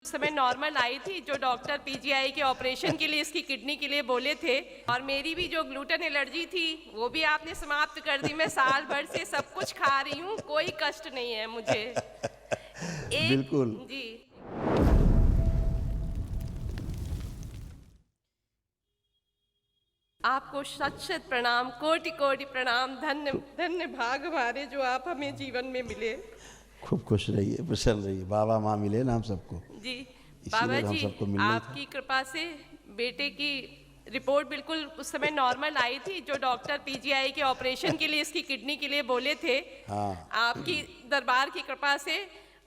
उस समय नॉर्मल आई थी, जो डॉक्टर पीजीआई के ऑपरेशन के लिए इसकी किडनी के लिए बोले थे। और मेरी भी जो ग्लूटेन एलर्जी थी वो भी आपने समाप्त कर दी। मैं साल भर से सब कुछ खा रही हूँ, कोई कष्ट नहीं है मुझे। बिल्कुल। जी। आपको शत शत प्रणाम, कोटि कोटि प्रणाम। धन्य धन्य भाग हमारे जो आप हमें जीवन में मिले। खूब खुश रहिए, प्रसन्न रहिए। बाबा माँ मिले ना हम सबको, जी बाबा इसीलिए हम जी, सबको मिलना ही था। आपकी कृपा से बेटे की रिपोर्ट बिल्कुल उस समय नॉर्मल आई थी, जो डॉक्टर पीजीआई के ऑपरेशन के लिए इसकी किडनी के लिए बोले थे। हाँ। आपकी दरबार की कृपा से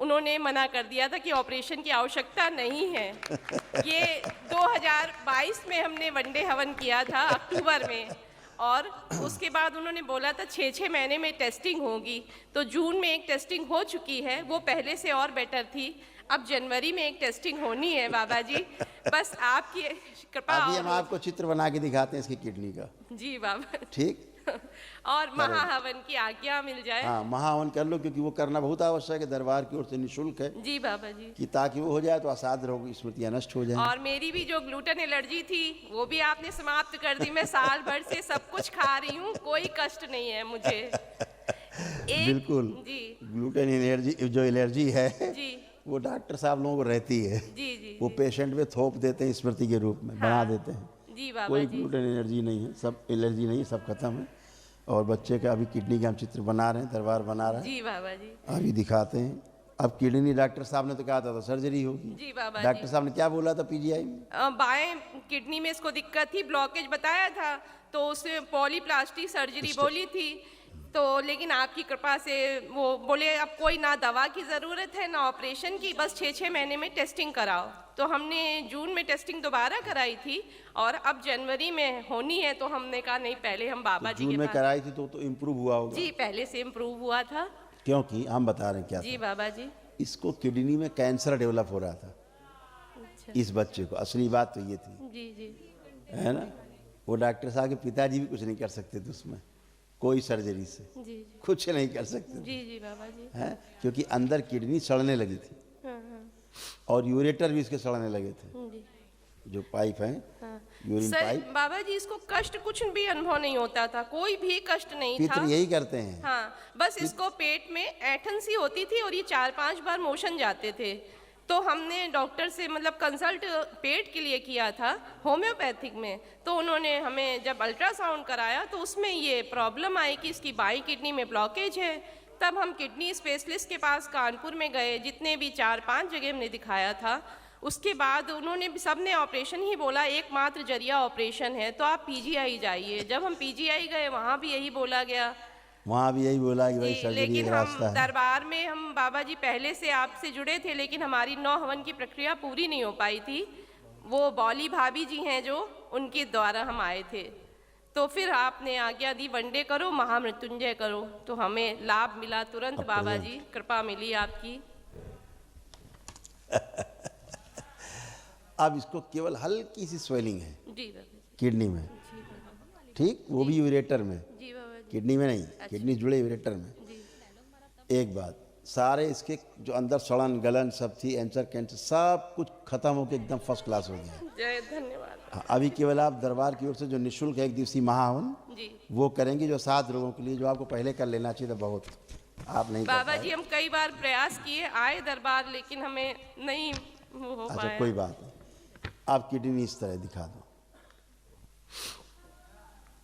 उन्होंने मना कर दिया था कि ऑपरेशन की आवश्यकता नहीं है। ये 2022 में हमने वनडे हवन किया था अक्टूबर में, और उसके बाद उन्होंने बोला था 6 महीने में टेस्टिंग होगी। तो जून में एक टेस्टिंग हो चुकी है, वो पहले से और बेटर थी। अब जनवरी में एक टेस्टिंग होनी है बाबा जी, बस आपकी कृपा। अभी हम और आपको चित्र बना के दिखाते हैं इसकी किडनी का। जी बाबा। ठीक। और महाहवन की आज्ञा मिल जाए। हाँ, महाहवन कर लो, क्योंकि वो करना बहुत आवश्यक है, दरबार की ओर से निःशुल्क है। जी बाबा जी। कि ताकि वो हो जाए तो असाध्य रोग स्मृतियाँ नष्ट हो जाए। और मेरी भी जो ग्लूटेन एलर्जी थी वो भी आपने समाप्त कर दी। मैं साल भर से सब कुछ खा रही हूँ, कोई कष्ट नहीं है मुझे। बिल्कुल। जी ग्लूटेन एलर्जी, जो एलर्जी है जी वो डॉक्टर साहब लोगों को रहती है। जी जी वो जी। पेशेंट में थोप देते हैं स्मृति के रूप में, बना हाँ। देते हैं। जी बाबा कोई जी। ग्लूटेन एलर्जी नहीं है, सब एलर्जी नहीं है, सब खत्म है। और बच्चे का अभी किडनी का हम चित्र बना रहे हैं, दरबार बना रहे हैं। जी बाबा जी। अभी दिखाते हैं। अब किडनी डॉक्टर साहब ने तो कहा था सर्जरी होगी। जी बाबा डॉक्टर जी। साहब ने क्या बोला था पीजीआई में? बाएं किडनी में इसको दिक्कत थी, ब्लॉकेज बताया था, तो उसने पॉलीप्लास्टिक सर्जरी बोली थी। तो लेकिन आपकी कृपा से वो बोले अब कोई ना दवा की ज़रूरत है ना ऑपरेशन की, बस 6 महीने में टेस्टिंग कराओ। तो हमने जून में टेस्टिंग दोबारा कराई थी, और अब जनवरी में होनी है। तो हमने कहा नहीं, पहले हम बाबा तो जी जून के में पास। कराई थी तो इम्प्रूव हुआ होगा। जी पहले से इम्प्रूव हुआ था। क्योंकि हम बता रहे हैं क्या जी था। बाबा जी। इसको किडनी में कैंसर डेवलप हो रहा था अच्छा। इस बच्चे को। असली बात तो ये थी, जी जी है ना। वो डॉक्टर साहब के पिताजी भी कुछ नहीं कर सकते थे उसमें, कोई सर्जरी से जी जी कुछ नहीं कर सकते थे। जी जी बाबा जी। हैं, क्योंकि अंदर किडनी सड़ने लगी थी हाँ हाँ। और यूरेटर भी इसके सड़ने लगे थे, जी जो पाइप हैं, हाँ। Urine sir pipe. बाबा जी, इसको कष्ट कुछ भी अनुभव नहीं होता था, कोई भी कष्ट नहीं था। पितर यही करते हैं। हाँ, बस इसको पेट में ऐंठन सी होती थी और ये 4-5 बार मोशन जाते थे। तो हमने डॉक्टर से मतलब कंसल्ट पेट के लिए किया था होम्योपैथिक में। तो उन्होंने हमें जब अल्ट्रासाउंड कराया तो उसमें ये प्रॉब्लम आई कि इसकी बाई किडनी में ब्लॉकेज है। तब हम किडनी स्पेशलिस्ट के पास कानपुर में गए, जितने भी 4-5 जगह हमने दिखाया था। उसके बाद उन्होंने भी सब ने ऑपरेशन ही बोला, एकमात्र जरिया ऑपरेशन है, तो आप पीजीआई जाइए। जब हम पीजीआई गए वहाँ भी यही बोला गया। वहाँ भी यही बोला कि भाई जी, सर्जरी लेकिन एक हम रास्ता है। दरबार में हम बाबा जी पहले से आपसे जुड़े थे, लेकिन हमारी 9 हवन की प्रक्रिया पूरी नहीं हो पाई थी। वो बौली भाभी जी हैं जो, उनके द्वारा हम आए थे। तो फिर आपने आज्ञा दी वनडे करो, महामृत्युंजय करो, तो हमें लाभ मिला तुरंत। अब बाबा present। जी कृपा मिली आपकी। अब इसको केवल हल्की सी स्वेलिंग है जी बाबा जी। किडनी में, जी बाबा ठीक, वो भी यूरेटर में, जी बाबा जी। किडनी में नहीं। अच्छा। किडनी जुड़े यूरेटर में। जी एक बात, सारे इसके जो अंदर सड़न गलन सब थी, एंसर कैंसर सब कुछ खत्म होकर एकदम फर्स्ट क्लास हो गया। जय धन्यवाद। हाँ, अभी केवल आप दरबार की ओर से जो निःशुल्क 1 दिवसीय महाहवन जी वो करेंगे, जो 7 लोगों के लिए, जो आपको पहले कर लेना चाहिए था, बहुत आप नहीं कर बाबा पाए। जी, हम कई बार प्रयास किए, आए दरबार, लेकिन हमें नहीं वो हो अच्छा, पाया। कोई बात नहीं। आप किडनी इस तरह दिखा दो।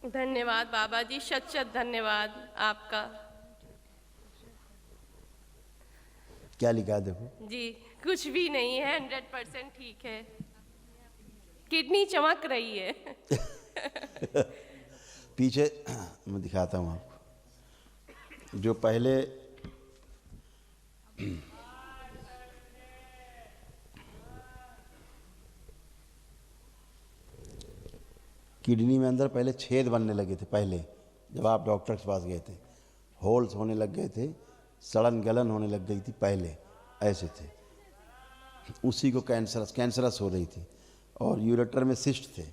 धन्यवाद बाबा जी, शत शत धन्यवाद आपका। क्या लिखा है देखो। जी कुछ भी नहीं है, 100% ठीक है। किडनी चमक रही है। पीछे मैं दिखाता हूँ आपको, जो पहले किडनी में अंदर पहले छेद बनने लगे थे। पहले जब आप डॉक्टर के पास गए थे, होल्स होने लग गए थे, सड़न गलन होने लग गई थी, पहले ऐसे थे। उसी को कैंसरस हो रही थी। और यूरेटर में सिस्ट थे,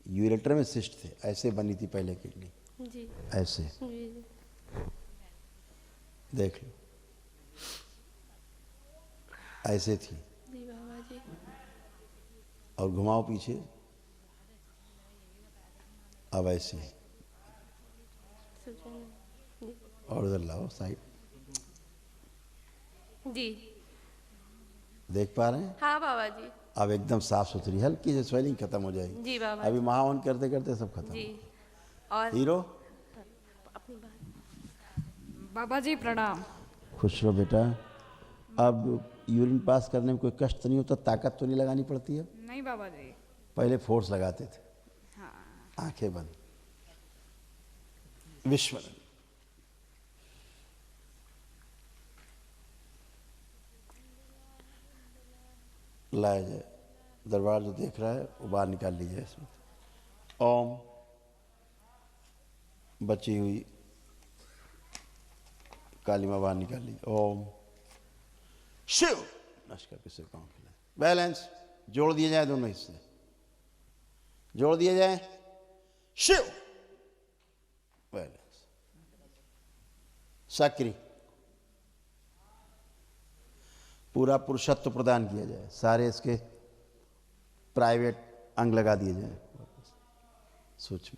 यूरेटर में सिस्ट थे, ऐसे बनी थी पहले किडनी, जी ऐसे। जी देख लो, ऐसे थी। जी बाबा और घुमाओ पीछे, अब ऐसे और उधर लाओ साइड। जी। देख पा रहे हैं? हाँ बाबा जी। अब एकदम साफ सुथरी, हल्की से स्वेलिंग खत्म हो जाएगी। जी बाबा अभी जी। महावन करते करते सब खत्म। जी। और हीरो, अपनी बात। बाबा जी प्रणाम। खुश रहो बेटा। अब यूरिन पास करने में कोई कष्ट तो नहीं होता, ताकत तो नहीं लगानी पड़ती है? नहीं बाबा जी। पहले फोर्स लगाते थे। हाँ। आंखें बंद, विश्वनाथ। लाया जाए, दरबार जो देख रहा है वो बाहर निकाल लीजिए इसमें। ओम, बची हुई काली माँ बाहर निकाल लीजिए। ओम शिव, नष्ट के सिर पाँव खिलाए। बैलेंस, जोड़ दिए जाए दोनों हिस्से, जोड़ दिए जाए। शिव, बैलेंस, सक्रिय, पूरा पुरुषत्व प्रदान किया जाए। सारे इसके प्राइवेट अंग लगा दिए जाए, सूक्ष्म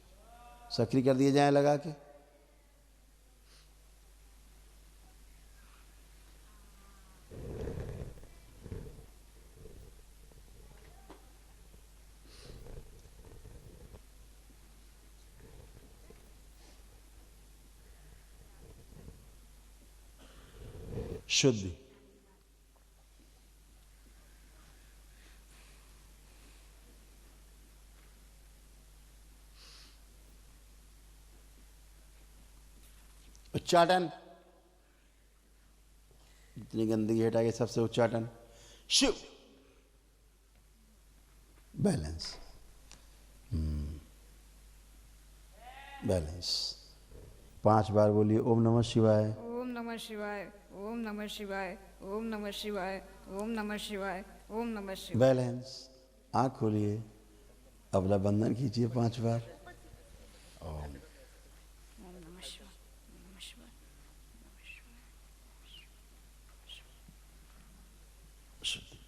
सक्रिय कर दिए जाए लगा के। शुद्धि, उच्चाटन, जितनी गंदगी हटा के सबसे उच्चाटन। Shiv, balance, balance. 5 बार बोलिए ओम नमः शिवाय। ओम नमः शिवाय, ओम नमः शिवाय, ओम नमः शिवाय, ओम नमः शिवाय, ओम नमः शिवाय। बैलेंस, आँख खोलिए, अबला बंधन कीजिए 5 बार। ओम, ओम नमः शिवाय, ओम नमः शिवाय, नमः शिवाय। शुद्धि।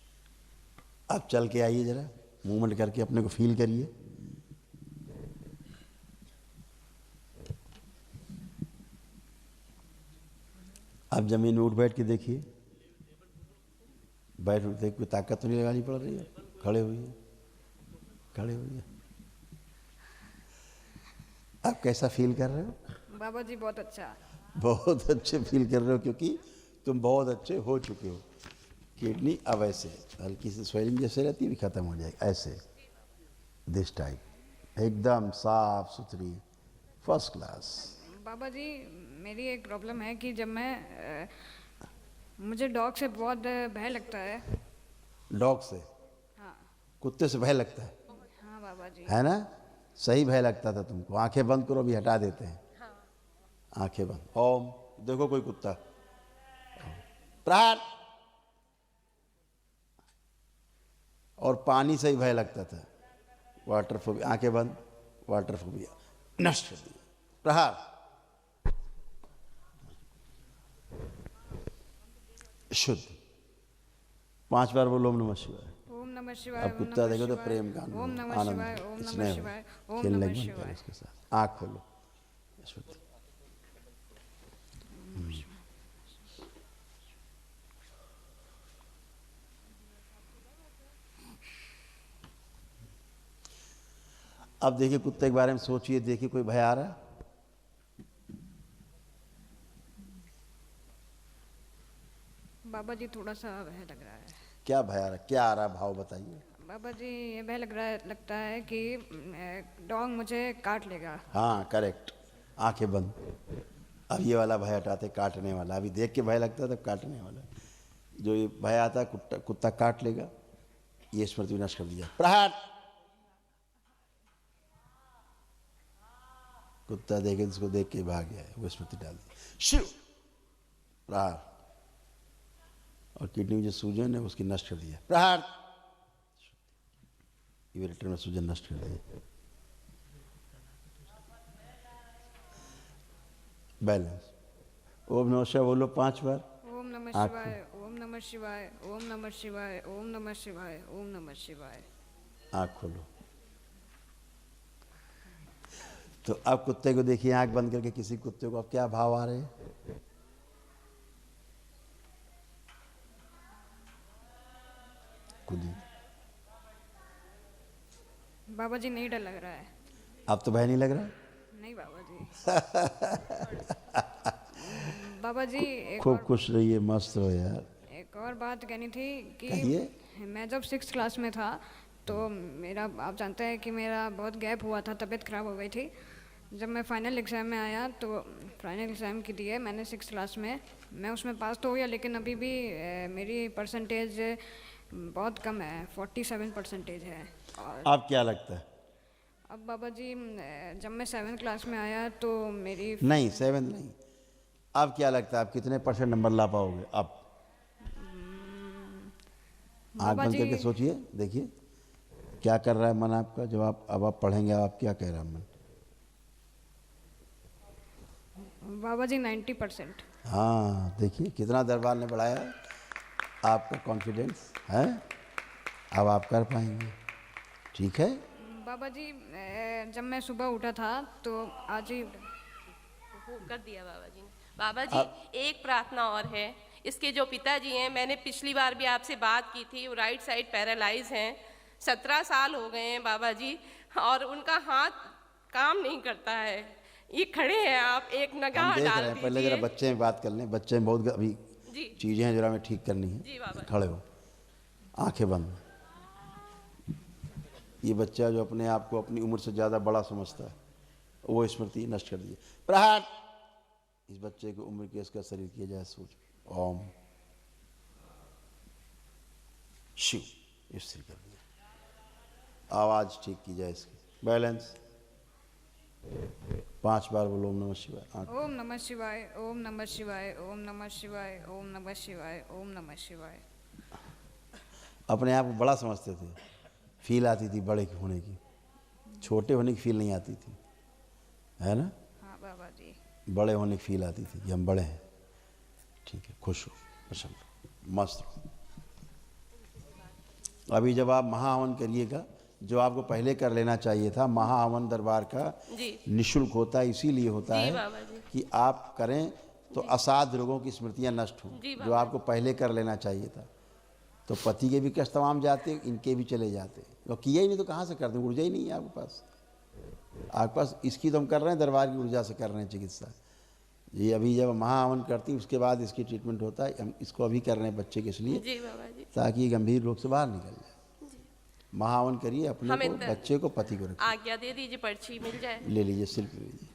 अब चल के आइए, जरा मूवमेंट करके अपने को फील करिए। अब जमीन में उठ बैठ के देखिए, बैठ उठते कोई ताकत तो नहीं लगानी पड़ रही है। खड़े हुइए, खड़े हुइए। आप कैसा फील कर रहे हो? बाबा जी बहुत अच्छा। बहुत अच्छे फील कर रहे हो, क्योंकि तुम बहुत अच्छे हो चुके हो। किडनी अब ऐसे हल्की सी स्वेलिंग जैसे रहती है भी खत्म हो जाएगी, ऐसे दिस टाइप एकदम साफ सुथरी, फर्स्ट क्लास। बाबा जी मेरी एक प्रॉब्लम है कि जब मैं मुझे डॉग से बहुत भय लगता है। डॉग से, हाँ। कुत्ते से भय लगता है? हाँ बाबा जी। है ना? सही भय लगता था तुमको। आंखें बंद करो, अभी हटा देते हैं। आंखें बंद। ओम, देखो कोई कुत्ता। प्राण। और पानी से ही भय लगता था, वाटर फोबिया। आंखें बंद, वाटर फोबिया नष्ट कर दिया। प्रहार, शुद्ध। 5 बार बोलो ओम नमः शिवाय। ओम नमः शिवाय, अब ओम कुत्ता नमः देखो तो शिवाय, प्रेम का ओम नमः आनंद, शिवाय, ओम नमः स्नेह, शिवाय, ओम खेलने नमः का मन करे शिवाय। उसके साथ। आँख खोलो, शुद्ध। अब देखिए कुत्ते के बारे में सोचिए, देखिए कोई भय आ रहा है? बाबा जी थोड़ा सा भय लग रहा है। क्या भय आ रहा है? क्या आ रहा है? भाव बताइए। बाबा जी ये भय लगता है कि डॉग मुझे काट लेगा। हाँ करेक्ट। आंखें बंद। अब ये वाला भय हटाते, काटने वाला। अभी देख के भय लगता है, तब काटने वाला। जो ये भय आता है कुत्ता काट लेगा, ये स्मृति विनाश कर दिया। प्रहार। कुत्ता देखे जिसको देख के भाग गया है, वो स्मृति डाल दी। शिव, प्रहार। और किडनी में जो सूजन है उसकी नष्ट कर दिया। प्रहार। यूरेटर में सूजन नष्ट कर दिया। बैलेंस। ओम नमः शिवाय बोलो 5 बार। ओम नमः आँख शिवाय, ओम नमः शिवाय, ओम नमः शिवाय, ओम नमः शिवाय, ओम नमः शिवाय। आँख खोलो। तो अब कुत्ते को देखिए आँख बंद करके, किसी कुत्ते को अब क्या भाव आ रहे हैं? खुद ही। बाबा जी नहीं डर लग रहा है। अब तो भय नहीं लग रहा? नहीं बाबा जी। बाबा जी खूब खुश रहिए, मस्त रहो यार। एक और बात कहनी थी कहिए। कि मैं जब 6th क्लास में था तो मेरा, आप जानते हैं कि मेरा बहुत गैप हुआ था, तबीयत ख़राब हो गई थी। जब मैं फाइनल एग्ज़ाम में आया तो फाइनल एग्ज़ाम की दिए मैंने 6th क्लास में, मैं उसमें पास तो हो गया, लेकिन अभी भी मेरी परसेंटेज बहुत कम है, 47% है। और अब क्या लगता है? अब बाबा जी जब मैं 7th क्लास में आया तो मेरी नहीं, 7th नहीं, अब क्या लगता है आप कितने % नंबर ला पाओगे? अब आँख बाबा बंद जी करके सोचिए, देखिए क्या कर रहा है मन आपका। जब अब आप पढ़ेंगे, आप क्या कह रहा है मन? बाबा जी 90%। हाँ, देखिए कितना दरबार ने बढ़ाया आपका कॉन्फिडेंस है। अब आप कर पाएंगे, ठीक है। बाबा जी जब मैं सुबह उठा था तो आज ही कर दिया बाबा जी ने। बाबा जी एक प्रार्थना और है। इसके जो पिताजी हैं, मैंने पिछली बार भी आपसे बात की थी, वो राइट साइड पैरालाइज हैं, 17 साल हो गए हैं बाबा जी, और उनका हाथ काम नहीं करता है। ये खड़े हैं, आप एक हम नगाह देख डाल रहे हैं, पहले जरा दीजिए। बच्चे में बात कर लें। बच्चे में बहुत अभी जी चीज़ें हैं जरा हमें ठीक करनी जी है। बाबा। खड़े हो, आंखें बंद। ये बच्चा जो अपने आप को अपनी उम्र से ज़्यादा बड़ा समझता है, वो स्मृति नष्ट कर दीजिए। प्रहार। इस बच्चे की उम्र के इसका शरीर किया जाए सोच। ओम शिव, स्थिर कर दिया। आवाज़ ठीक की जाए इसकी। बैलेंस। 5 बार बोलो ओम नमः शिवाय। आँख। ओम नमः शिवाय, ओम नमः शिवाय, ओम नमः शिवाय, ओम नमः शिवाय, ओम नमः शिवाय। अपने आप को बड़ा समझते थे, फील आती थी बड़े होने की, छोटे होने की फील नहीं आती थी, है ना? हाँ बाबा जी। बड़े होने की फील आती थी कि हम बड़े हैं। ठीक है, खुश हो, प्रसन्न हो, मस्त हो। अभी जब आप महाहवन करिएगा, जो आपको पहले कर लेना चाहिए था, महाहवन दरबार का जी निःशुल्क होता है, इसीलिए होता जी है बाबा जी। कि आप करें तो असाध्य रोगों की स्मृतियाँ नष्ट हों, जी जो आपको पहले कर लेना चाहिए था। तो पति के भी कष्ट तमाम जाते, इनके भी चले जाते। तो किया ही नहीं तो कहाँ से कर दें? ऊर्जा ही नहीं है आपके पास। आपके पास इसकी तो हम कर रहे हैं, दरबार की ऊर्जा से कर रहे हैं चिकित्सा। ये अभी जब महाहवन करती उसके बाद इसकी ट्रीटमेंट होता है। हम इसको अभी कर रहे हैं बच्चे के इसलिए, जी बाबा जी। ताकि ये गंभीर रोग से बाहर निकल जाए। महाहवन करिए, अपने हमें को, बच्चे को, पति को रखिए। आज्ञा दे दीजिए, पर्ची मिल जाए। ले लीजिए, सिर्फ ले लीजिए।